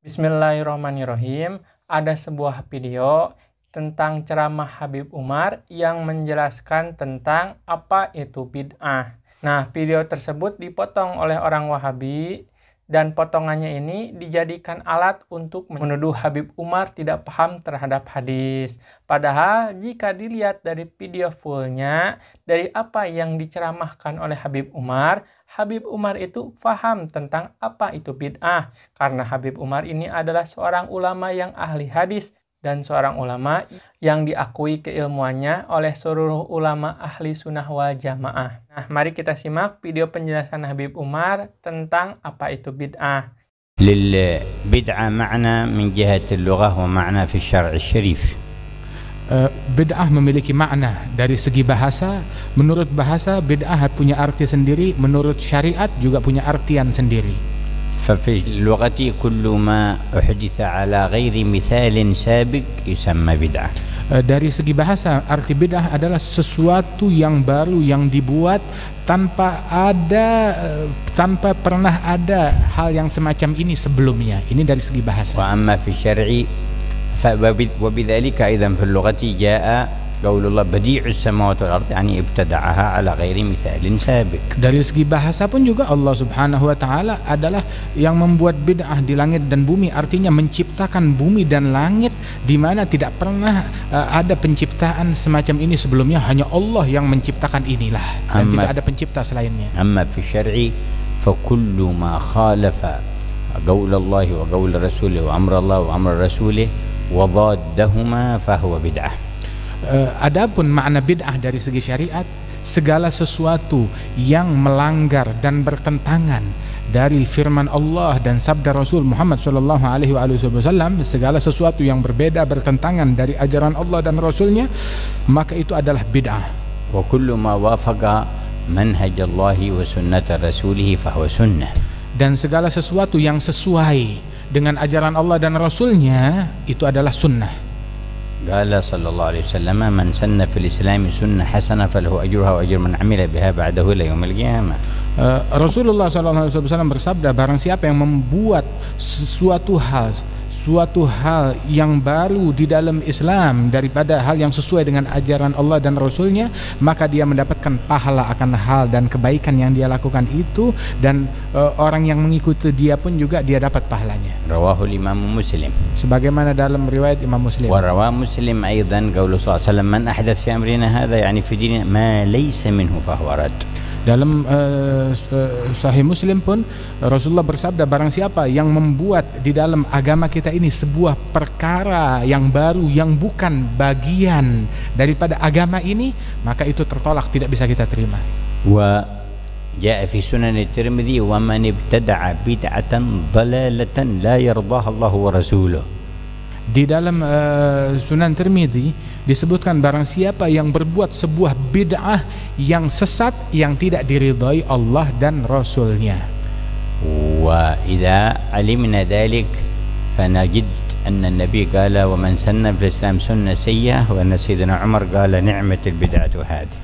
Bismillahirrahmanirrahim. Ada sebuah video tentang ceramah Habib Umar yang menjelaskan tentang apa itu bid'ah. Nah, video tersebut dipotong oleh orang Wahabi dan potongannya ini dijadikan alat untuk menuduh Habib Umar tidak paham terhadap hadis. Padahal jika dilihat dari video fullnya, dari apa yang diceramahkan oleh Habib Umar itu paham tentang apa itu bid'ah. Karena Habib Umar ini adalah seorang ulama yang ahli hadis dan seorang ulama yang diakui keilmuannya oleh seluruh ulama ahli sunnah wal jamaah. Nah, mari kita simak video penjelasan Habib Umar tentang apa itu bid'ah. للبدعة معنى من جهة اللغة ومعنى في الشرع الشريف. Bid'ah memiliki makna dari segi bahasa. Menurut bahasa, bid'ah punya arti sendiri. Menurut syariat juga punya artian sendiri. ففي اللغة كل ما أحدث على غير مثال سابق يسمى بدعة. Dari segi bahasa, arti bid'ah adalah sesuatu yang baru yang dibuat tanpa pernah ada hal yang semacam ini sebelumnya. Ini dari segi bahasa. وأما في الشرع وبذلك أيضا في اللغة جاء قول الله بديع السماوات والأرض يعني ابتدعها على غير مثال سابق. Dari segi bahasa pun juga Allah Subhanahu wa taala adalah yang membuat bid'ah di langit dan bumi, artinya menciptakan bumi dan langit di mana tidak pernah ada penciptaan semacam ini sebelumnya, hanya Allah yang menciptakan inilah dan tidak ada pencipta selainnya. أما في الشرع فكل ما خالف قول الله وقول رسوله وأمر الله وأمر رسوله وضادهما فهو بدعة. Adapun makna bid'ah dari segi syariat, segala sesuatu yang melanggar dan bertentangan dari firman Allah dan sabda Rasul Muhammad SAW, segala sesuatu yang berbeda bertentangan dari ajaran Allah dan Rasulnya, maka itu adalah bid'ah. Wa kullu ma wafaqa manhaj Allah wa sunnat rasulih fahuwa sunnah. Dan segala sesuatu yang sesuai dengan ajaran Allah dan Rasulnya itu adalah sunnah. Qala sallallahu alaihi wasallam man sanna fil islam sunnah hasanah falahu ajruha wa ajru man amila biha ba'dahu ila yaumil qiyamah. Rasulullah SAW bersabda, barang siapa yang membuat suatu hal yang baru di dalam Islam daripada hal yang sesuai dengan ajaran Allah dan Rasulnya, maka dia mendapatkan pahala akan hal dan kebaikan yang dia lakukan itu, dan orang yang mengikuti dia pun juga dia dapat pahalanya. Rawahul Imam Muslim. Sebagaimana dalam riwayat Imam Muslim. Wa rawah Muslim aidan qaulu sallallahu alaihi wasallam man ahdath fi amrina hadha yani fi dinina ma laysa minhu fahuwa rad. Dalam Sahih Muslim pun Rasulullah bersabda, barang siapa yang membuat di dalam agama kita ini sebuah perkara yang baru yang bukan bagian daripada agama ini, maka itu tertolak, tidak bisa kita terima. Wa jaa fi sunan at-Tirmidzi wa man ibtada'a bid'atan dalalatan la yardaha Allah wa rasuluhu. Di dalam Sunan Tirmidzi disebutkan, barang siapa yang berbuat sebuah bid'ah yang sesat yang tidak diridhai Allah dan Rasulnya. Wa idza alimna dhalik fanajid anna an-nabi qala wa man sanna fil islam sunnah sayyi'ah wa anna sayyidina Umar qala ni'matul bid'atu hadhihi.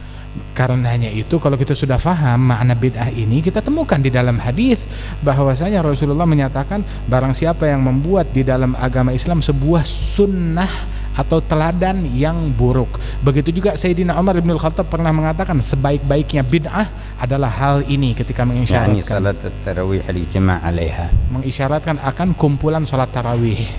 Karenanya itu, kalau kita sudah faham makna bid'ah ini, kita temukan di dalam hadis bahwasanya Rasulullah menyatakan, barang siapa yang membuat di dalam agama Islam sebuah sunnah atau teladan yang buruk. Begitu juga Sayyidina Umar bin Khattab pernah mengatakan, sebaik-baiknya bid'ah adalah hal ini, ketika mengisyaratkan salat tarawih al-ijma' 'alaiha, mengisyaratkan akan kumpulan salat tarawih.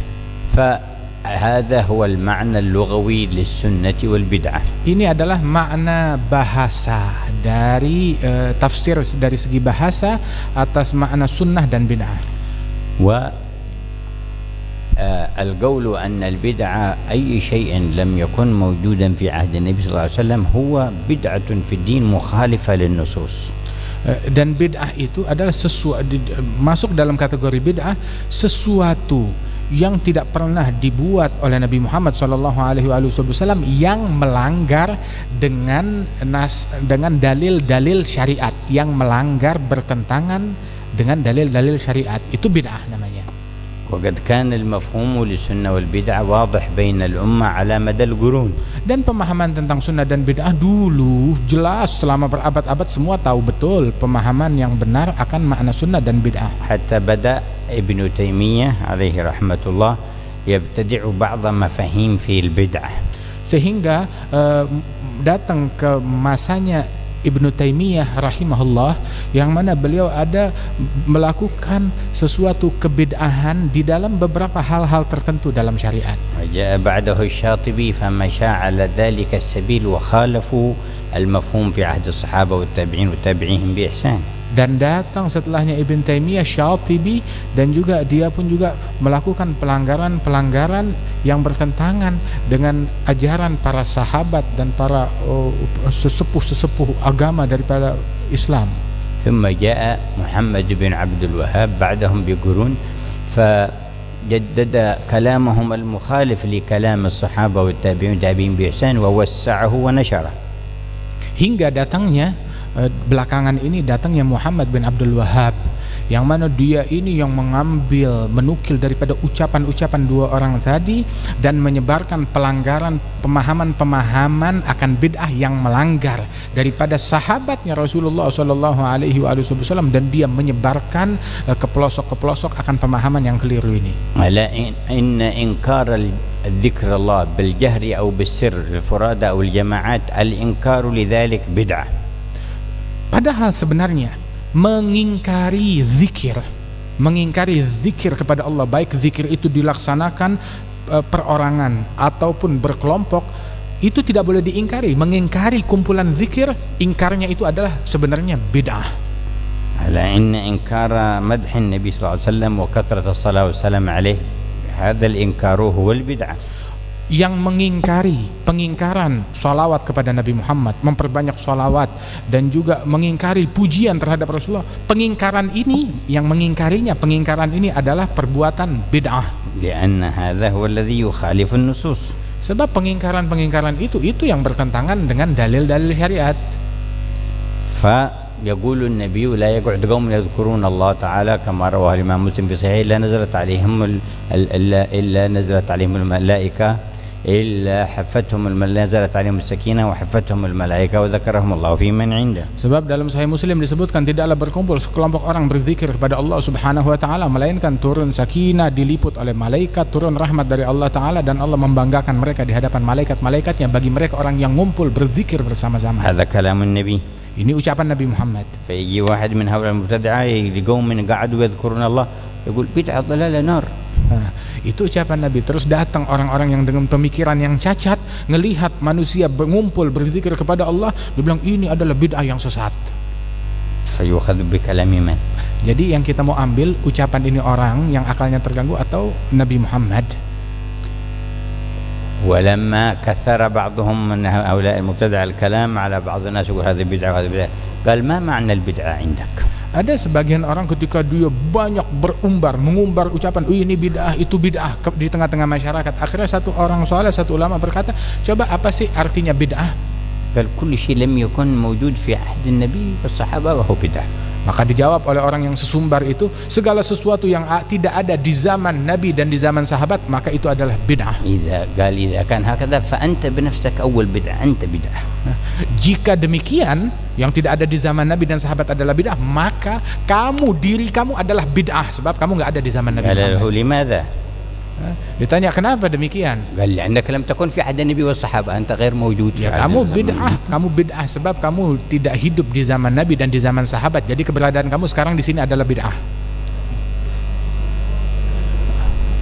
Hadha huwa al-ma'na al-lughawi lis-sunnati wal-bid'ah. Ini adalah makna bahasa dari tafsir dari segi bahasa atas makna sunnah dan bid'ah. Wa al-qawlu anna al-bid'ah ay shay'in lam yakun mawjudan fi ahdi Nabi sallallahu alaihi wasallam huwa bid'atun fi din mukhalifa lin-nusus. Dan bid'ah itu adalah sesuatu, masuk dalam kategori bid'ah, sesuatu yang tidak pernah dibuat oleh Nabi Muhammad SAW yang melanggar dengan dalil-dalil syariat, yang melanggar bertentangan dengan dalil-dalil syariat, itu bid'ah namanya. وقد كان المفهوم للسنة والبدعة واضح بين الأمة على مدى القرون. Dan pemahaman tentang sunnah dan bid'ah dulu jelas selama berabad-abad, semua tahu betul pemahaman yang benar akan makna sunnah dan bid'ah. حتى بدأ ابن تيمية عليه رحمة الله يبتدع بعض مفاهيم في البدعة. Sehingga datang ke masanya Ibnu Taimiyah rahimahullah, yang mana beliau ada melakukan sesuatu kebid'ahan di dalam beberapa hal-hal tertentu dalam syariat. وجاء بعده الشاطبي فمشى على ذلك السبيل وخالفوا المفهوم في عهد الصحابة والتابعين وتابعيهم بإحسان. Dan datang setelahnya Ibn Taimiyah Syatibi, dan juga dia pun juga melakukan pelanggaran-pelanggaran yang bertentangan dengan ajaran para sahabat dan para sesepuh-sesepuh agama daripada Islam. ثم جاء محمد بن عبد الوهاب بعدهم بقرون فجدد كلامهم المخالف لكلام الصحابة والتابعين بإحسان ووسعه ونشره. Hingga datangnya belakangan ini datangnya Muhammad bin Abdul Wahab, yang mana dia ini yang menukil daripada ucapan-ucapan dua orang tadi dan menyebarkan pelanggaran pemahaman-pemahaman akan bid'ah yang melanggar daripada sahabatnya Rasulullah Shallallahu Alaihi Wasallam, dan dia menyebarkan ke pelosok-pelosok akan pemahaman yang keliru ini. Ala inna inkar الذكر الله بالجهر أو بالسر الفرادى أو الجماعات الإنكار لذلك بدعة. Padahal sebenarnya mengingkari zikir kepada Allah, baik zikir itu dilaksanakan perorangan ataupun berkelompok, itu tidak boleh diingkari. Mengingkari kumpulan zikir, ingkarnya itu adalah sebenarnya bid'ah. Ala inna inkara madhin Nabi sallallahu alaihi wasallam wa kathrat as-salat wassalam alaihi hadha al-inkaru huwa al-bid'ah. Yang mengingkari pengingkaran sholawat kepada Nabi Muhammad, memperbanyak sholawat, dan juga mengingkari pujian terhadap Rasulullah, pengingkaran ini adalah perbuatan bid'ah. Lianna hadha huwa alladhi yukhalifu an-nusus. Sebab pengingkaran itu yang bertentangan dengan dalil-dalil syariat. يقول النبي لا يقعد قوم يذكرون الله تعالى كما رواه الإمام مسلم في صحيحه إلا نزلت عليهم الملائكة إلا حفتهم نزلت عليهم السكينة وحفتهم الملائكة وذكرهم الله في من عنده. Sebab dalam Sahih Muslim disebutkan tidaklah berkumpul sekelompok orang berzikir kepada Allah Subhanahu wa taala melainkan turun sakinah, diliput oleh malaikat, turun rahmat dari Allah taala, dan Allah membanggakan mereka di hadapan malaikat-malaikatnya bagi mereka orang yang ngumpul berzikir bersama-sama. هذا كلام النبي. Ini ucapan Nabi Muhammad. فيجي واحد من هؤلاء المبتدعة لقوم من قعدوا يذكرون الله يقول بدعة ضلالة نار. Itu ucapan Nabi. Terus datang orang-orang yang dengan pemikiran yang cacat, ngelihat manusia mengumpul berzikir kepada Allah, dia bilang ini adalah bid'ah yang sesat. فيؤخذ بكلام من. Jadi yang kita mau ambil ucapan ini orang yang akalnya terganggu atau Nabi Muhammad. ولما كثر بعضهم من هؤلاء المبتدع الكلام على بعض الناس يقول هذه بدعة وهذه بدعة قال ما معنى البدعة عندك. Ada sebagian orang ketika dia banyak mengumbar ucapan ini bid'ah, itu bid'ah di tengah-tengah masyarakat, akhirnya satu orang saleh, satu ulama berkata, coba apa sih artinya bid'ah? قال كل شيء لم يكن موجود في عهد النبي والصحابة وهو بدعة. Maka dijawab oleh orang yang sesumbar itu, segala sesuatu yang tidak ada di zaman Nabi dan di zaman sahabat, maka itu adalah bid'ah. إذا كان هكذا فأنت بنفسك أول بدعة أنت بدعة. Jika demikian, yang tidak ada di zaman Nabi dan sahabat adalah bid'ah, maka diri kamu adalah bid'ah, sebab kamu nggak ada di zaman Nabi Muhammad. لماذا؟ Ditanya kenapa demikian? قال لأنك لم تكن في عهد النبي والصحابة أنت غير موجود. Ya, kamu bid'ah sebab kamu tidak hidup di zaman Nabi dan di zaman sahabat. Jadi keberadaan kamu sekarang di sini adalah bid'ah.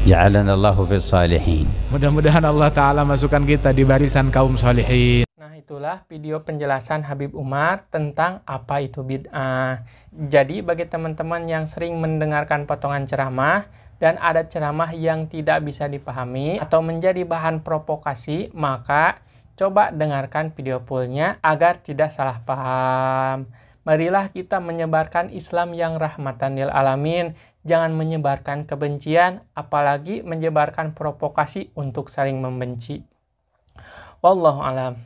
جعلنا الله في الصالحين. Mudah-mudahan Allah Ta'ala masukkan kita di barisan kaum salihin. Nah, itulah video penjelasan Habib Umar tentang apa itu bid'ah. Jadi bagi teman-teman yang sering mendengarkan potongan ceramah dan ada ceramah yang tidak bisa dipahami atau menjadi bahan provokasi, maka coba dengarkan video fullnya agar tidak salah paham. Marilah kita menyebarkan Islam yang rahmatan lil alamin. Jangan menyebarkan kebencian, apalagi menyebarkan provokasi untuk saling membenci. Wallahu a'lam.